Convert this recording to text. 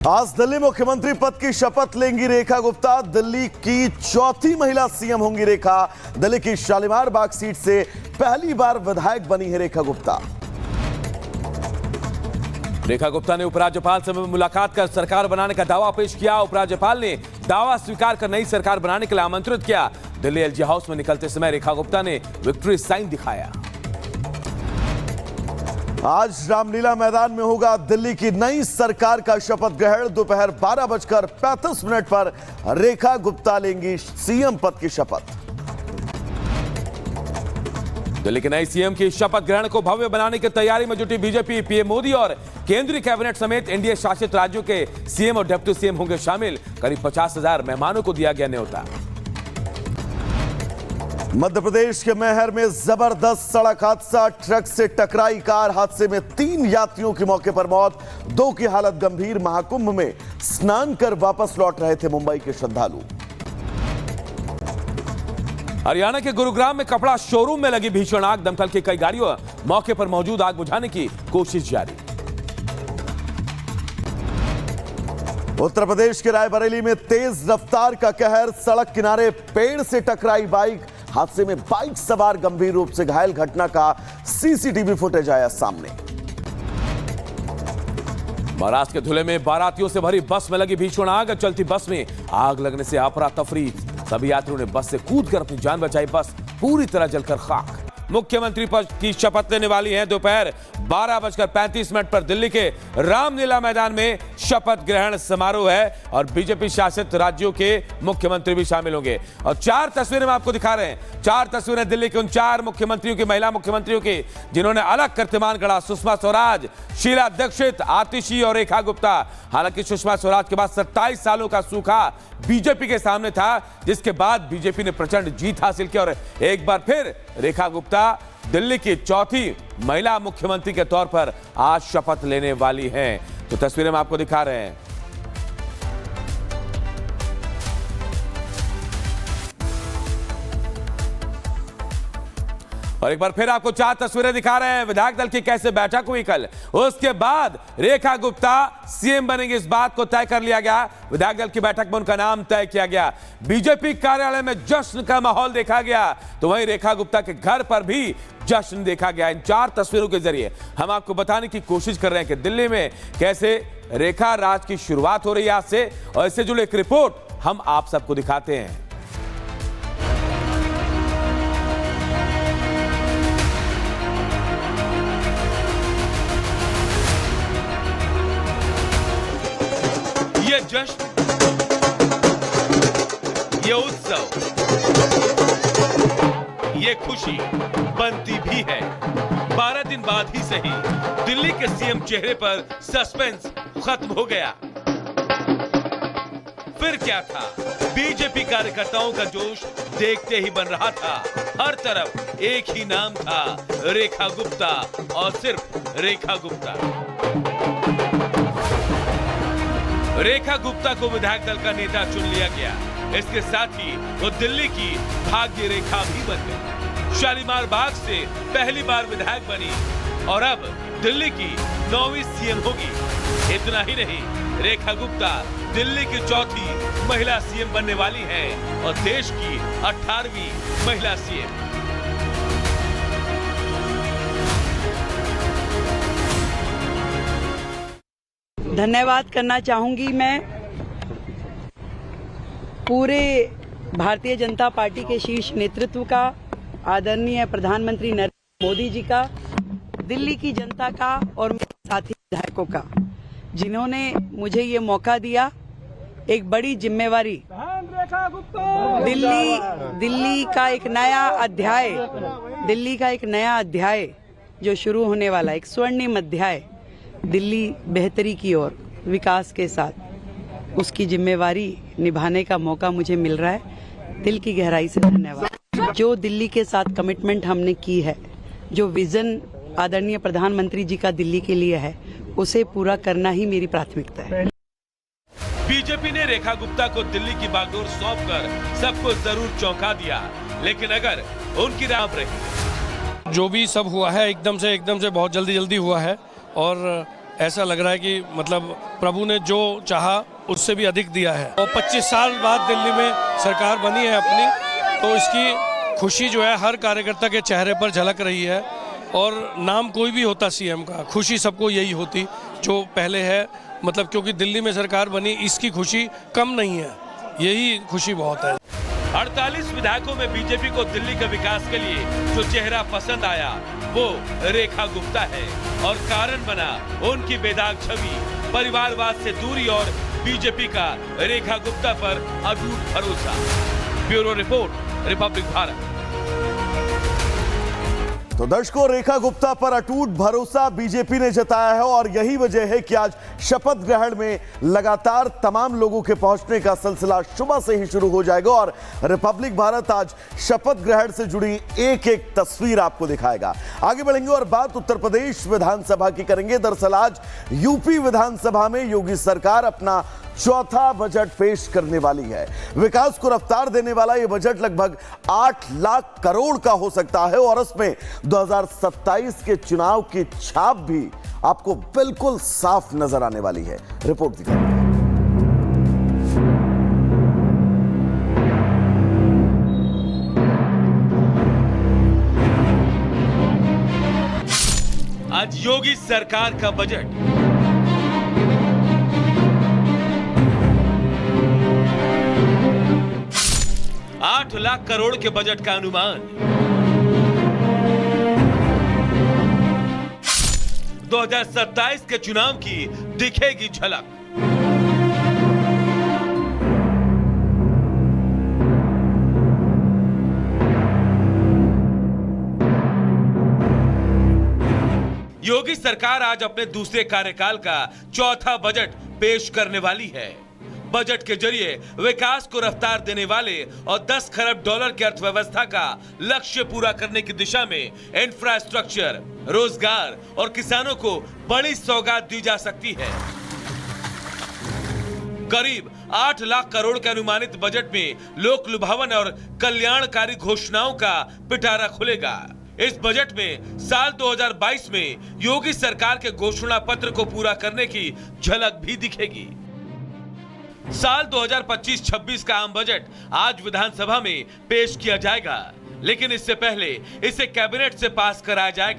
आज दिल्ली मुख्यमंत्री पद की शपथ लेंगी रेखा गुप्ता। दिल्ली की चौथी महिला सीएम होंगी रेखा। दिल्ली की शालीमार बाग सीट से पहली बार विधायक बनी है रेखा गुप्ता। रेखा गुप्ता ने उपराज्यपाल से मुलाकात कर सरकार बनाने का दावा पेश किया। उपराज्यपाल ने दावा स्वीकार कर नई सरकार बनाने के लिए आमंत्रित किया। दिल्ली एलजी हाउस में निकलते समय रेखा गुप्ता ने विक्ट्री साइन दिखाया। आज रामलीला मैदान में होगा दिल्ली की नई सरकार का शपथ ग्रहण। दोपहर 12:35 पर रेखा गुप्ता लेंगी सीएम पद की शपथ। दिल्ली के नए सीएम की शपथ ग्रहण को भव्य बनाने की तैयारी में जुटी बीजेपी। पीएम मोदी और केंद्रीय कैबिनेट समेत एनडीए शासित राज्यों के सीएम और डिप्टी सीएम होंगे शामिल। करीब 50,000 मेहमानों को दिया गया न्योता। मध्य प्रदेश के मैहर में जबरदस्त सड़क हादसा। ट्रक से टकराई कार। हादसे में 3 यात्रियों की मौके पर मौत, 2 की हालत गंभीर। महाकुंभ में स्नान कर वापस लौट रहे थे मुंबई के श्रद्धालु। हरियाणा के गुरुग्राम में कपड़ा शोरूम में लगी भीषण आग। दमकल की कई गाड़ियों मौके पर मौजूद आग बुझाने की कोशिश जारी। उत्तर प्रदेश के रायबरेली में तेज रफ्तार का कहर। सड़क किनारे पेड़ से टकराई बाइक। हादसे में बाइक सवार गंभीर रूप से घायल। घटना का सीसीटीवी फुटेज आया सामने। महाराष्ट्र के धुले में बारातियों से भरी बस में लगी भीषण आग। चलती बस में आग लगने से अफरा तफरी। सभी यात्रियों ने बस से कूदकर अपनी जान बचाई। बस पूरी तरह जलकर खाक। मुख्यमंत्री पद की शपथ लेने वाली हैं। दोपहर 12:35 पर दिल्ली के रामलीला मैदान में शपथ ग्रहण समारोह है और बीजेपी शासित राज्यों के मुख्यमंत्री भी शामिल होंगे। और 4 तस्वीरें हम आपको दिखा रहे हैं। 4 तस्वीरें दिल्ली के उन 4 मुख्यमंत्रियों की, महिला मुख्यमंत्रियों की, जिन्होंने अलग कीर्तिमान गढ़ा। सुषमा स्वराज, शीला दीक्षित, आतिशी और रेखा गुप्ता। हालांकि सुषमा स्वराज के बाद 27 सालों का सूखा बीजेपी के सामने था, जिसके बाद बीजेपी ने प्रचंड जीत हासिल की और एक बार फिर रेखा गुप्ता दिल्ली की चौथी महिला मुख्यमंत्री के तौर पर आज शपथ लेने वाली हैं। तो तस्वीरें हम आपको दिखा रहे हैं। और एक बार फिर आपको 4 तस्वीरें दिखा रहे हैं। विधायक दल की कैसे बैठक हुई कल, उसके बाद रेखा गुप्ता सीएम बनेंगे, इस बात को तय कर लिया गया। विधायक दल की बैठक में उनका नाम तय किया गया। बीजेपी कार्यालय में जश्न का माहौल देखा गया, तो वहीं रेखा गुप्ता के घर पर भी जश्न देखा गया। इन 4 तस्वीरों के जरिए हम आपको बताने की कोशिश कर रहे हैं कि दिल्ली में कैसे रेखा राज की शुरुआत हो रही है आज से, और इससे जुड़ी एक रिपोर्ट हम आप सबको दिखाते हैं। ये जश्न, ये उत्सव, ये खुशी बनती भी है। 12 दिन बाद ही सही दिल्ली के सीएम चेहरे पर सस्पेंस खत्म हो गया। फिर क्या था, बीजेपी कार्यकर्ताओं का जोश देखते ही बन रहा था। हर तरफ एक ही नाम था, रेखा गुप्ता, और सिर्फ रेखा गुप्ता। रेखा गुप्ता को विधायक दल का नेता चुन लिया गया। इसके साथ ही वो दिल्ली की भाग्य रेखा भी बन गई। शालीमार बाग से पहली बार विधायक बनी और अब दिल्ली की 9वीं सीएम होगी। इतना ही नहीं, रेखा गुप्ता दिल्ली की चौथी महिला सीएम बनने वाली हैं और देश की 18वीं महिला सीएम। धन्यवाद करना चाहूंगी मैं पूरे भारतीय जनता पार्टी के शीर्ष नेतृत्व का, आदरणीय प्रधानमंत्री नरेंद्र मोदी जी का, दिल्ली की जनता का और मेरे साथी विधायकों का, जिन्होंने मुझे ये मौका दिया। एक बड़ी जिम्मेवारी, दिल्ली का एक नया अध्याय, दिल्ली का एक नया अध्याय जो शुरू होने वाला, एक स्वर्णिम अध्याय दिल्ली बेहतरी की ओर, विकास के साथ, उसकी जिम्मेवारी निभाने का मौका मुझे मिल रहा है। दिल की गहराई से धन्यवाद। जो दिल्ली के साथ कमिटमेंट हमने की है, जो विजन आदरणीय प्रधानमंत्री जी का दिल्ली के लिए है, उसे पूरा करना ही मेरी प्राथमिकता है। बीजेपी ने रेखा गुप्ता को दिल्ली की बागडोर सौंपकर सबको जरूर चौंका दिया, लेकिन अगर उनकी राह रही, जो भी सब हुआ है एकदम से बहुत जल्दी हुआ है और ऐसा लग रहा है कि मतलब प्रभु ने जो चाहा उससे भी अधिक दिया है। और 25 साल बाद दिल्ली में सरकार बनी है अपनी, तो इसकी खुशी जो है हर कार्यकर्ता के चेहरे पर झलक रही है। और नाम कोई भी होता सीएम का, खुशी सबको यही होती जो पहले है, मतलब क्योंकि दिल्ली में सरकार बनी, इसकी खुशी कम नहीं है, यही खुशी बहुत है। 48 विधायकों में बीजेपी को दिल्ली के विकास के लिए जो चेहरा पसंद आया वो रेखा गुप्ता है और कारण बना उनकी बेदाग छवि, परिवारवाद से दूरी और बीजेपी का रेखा गुप्ता पर अटूट भरोसा। Bureau report, Republic Bharat. तो दर्शकों, रेखा गुप्ता पर अटूट भरोसा बीजेपी ने जताया है और यही वजह है कि आज शपथ ग्रहण में लगातार तमाम लोगों के पहुंचने का सिलसिला सुबह से ही शुरू हो जाएगा और रिपब्लिक भारत आज शपथ ग्रहण से जुड़ी एक एक तस्वीर आपको दिखाएगा। आगे बढ़ेंगे और बात उत्तर प्रदेश विधानसभा की करेंगे। दरअसल आज यूपी विधानसभा में योगी सरकार अपना चौथा बजट पेश करने वाली है। विकास को रफ्तार देने वाला यह बजट लगभग 8 लाख करोड़ का हो सकता है और इसमें 2027 के चुनाव की छाप भी आपको बिल्कुल साफ नजर आने वाली है। रिपोर्ट दिखाते हैं। आज योगी सरकार का बजट 8 लाख करोड़ के बजट का अनुमान। 2027 के चुनाव की दिखेगी झलक। योगी सरकार आज अपने दूसरे कार्यकाल का चौथा बजट पेश करने वाली है। बजट के जरिए विकास को रफ्तार देने वाले और 10 खरब डॉलर की अर्थव्यवस्था का लक्ष्य पूरा करने की दिशा में इंफ्रास्ट्रक्चर, रोजगार और किसानों को बड़ी सौगात दी जा सकती है। करीब 8 लाख करोड़ के अनुमानित बजट में लोक लुभावन और कल्याणकारी घोषणाओं का पिटारा खुलेगा। इस बजट में साल 2022 में योगी सरकार के घोषणा पत्र को पूरा करने की झलक भी दिखेगी। साल 2025-26 का आम बजट आज विधानसभा में पेश किया जाएगा, लेकिन इससे पहले इसे कैबिनेट से पास कराया जाएगा।